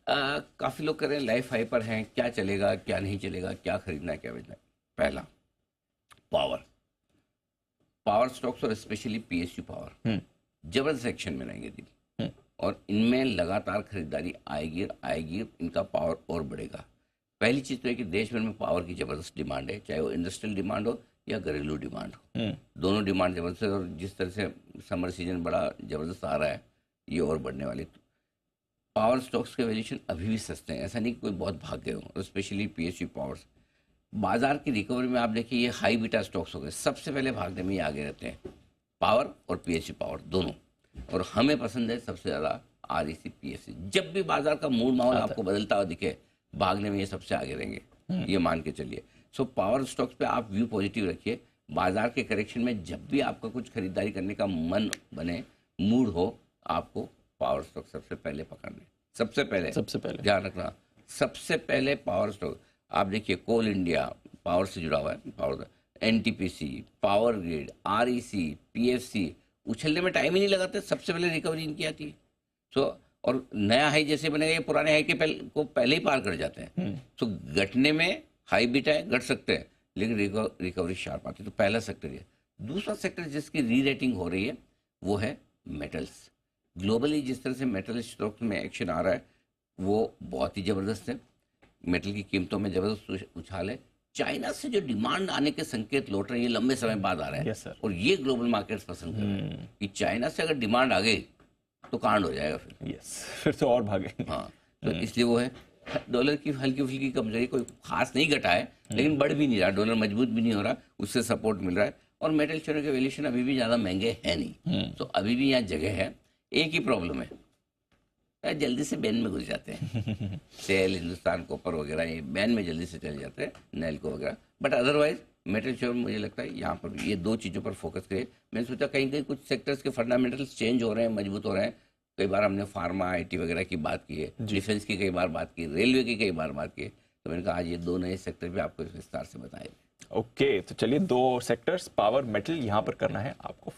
काफी लोग कह रहे हैं लाइफ हाई पर हैं, क्या चलेगा क्या नहीं चलेगा, क्या खरीदना है क्या बेचना है। पहला, पावर पावर स्टॉक्स और स्पेशली पीएसयू पावर जबरदस्त एक्शन में रहेंगे दिन, और इनमें लगातार खरीदारी आएगी और आएगी, इनका पावर और बढ़ेगा। पहली चीज तो है कि देश भर में पावर की जबरदस्त डिमांड है, चाहे वो इंडस्ट्रियल डिमांड हो या घरेलू डिमांड हो, दोनों डिमांड जबरदस्त है। और जिस तरह से समर सीजन बड़ा जबरदस्त आ रहा है, ये और बढ़ने वाली। पावर स्टॉक्स के वैल्यूएशन अभी भी सस्ते हैं, ऐसा नहीं कि कोई बहुत भाग गए हों, और स्पेशली पीएसयू पावर्स। बाजार की रिकवरी में आप देखिए ये हाई बीटा स्टॉक्स हो गए, सबसे पहले भागने में ये आगे रहते हैं, पावर और पीएसयू पावर दोनों। और हमें पसंद है सबसे ज़्यादा आरईसी पीएसयू। जब भी बाजार का मूड माहौल आपको बदलता हुआ दिखे, भागने में ये सबसे आगे रहेंगे, ये मान के चलिए। सो पावर स्टॉक्स पे आप व्यू पॉजिटिव रखिए। बाजार के करेक्शन में जब भी आपका कुछ खरीदारी करने का मन बने, मूड हो, आपको पावर स्टॉक सबसे पहले पकड़ने, सबसे पहले ध्यान रखना, सबसे पहले पावर स्टॉक। आप देखिए कोल इंडिया पावर से जुड़ा हुआ है, power, NTPC, power grid, REC, PFC, उछलने में टाइम ही नहीं लगाते, सबसे पहले रिकवरी इनकी आती है। सो और नया हाई जैसे बनेगा, ये पुराने हाई के पहले ही पार कर जाते हैं। सो घटने में हाई बीटा है, घट सकते हैं, लेकिन रिकवरी शार्प आती है। तो पहला सेक्टर ये। दूसरा सेक्टर जिसकी री रेटिंग हो रही है वो है मेटल्स। ग्लोबली जिस तरह से मेटल स्टॉक में एक्शन आ रहा है वो बहुत ही ज़बरदस्त है। मेटल की कीमतों में ज़बरदस्त उछाल है। चाइना से जो डिमांड आने के संकेत लौट रहे हैं, ये लंबे समय बाद आ रहे हैं। और ये ग्लोबल मार्केट्स पसंद कर रहे हैं कि चाइना से अगर डिमांड आ गई तो कांड हो जाएगा फिर। फिर तो और भागेंगे। हाँ, तो इसलिए वो है। डॉलर की हल्की फुल्की कमजोरी कोई खास नहीं घटा है, लेकिन बढ़ भी नहीं रहा, डॉलर मजबूत भी नहीं हो रहा, उससे सपोर्ट मिल रहा है। और मेटल शेयरों के वैल्यूएशन अभी भी ज़्यादा महंगे है नहीं, तो अभी भी यहाँ जगह है। एक ही प्रॉब्लम है, जल्दी से बैन में घुस जाते हैं। सेल, हिंदुस्तान कॉपर वगैरह ये बैन में जल्दी से चले जाते हैं, नेल्को वगैरह। बट अदरवाइज मेटल शेयर मुझे लगता है यहाँ पर ये दो चीज़ों पर फोकस करें। मैंने सोचा कहीं कहीं कुछ सेक्टर्स के फंडामेंटल्स चेंज हो रहे हैं, मजबूत हो रहे हैं। कई बार हमने फार्मा, आईटी वगैरह की बात की है, डिफेंस की कई बार बात की, रेलवे की कई बार बात की, तो मैंने कहा आज ये दो नए सेक्टर पे आपको विस्तार से बताएंगे। ओके, तो चलिए दो सेक्टर्स पावर, मेटल यहाँ पर करना है आपको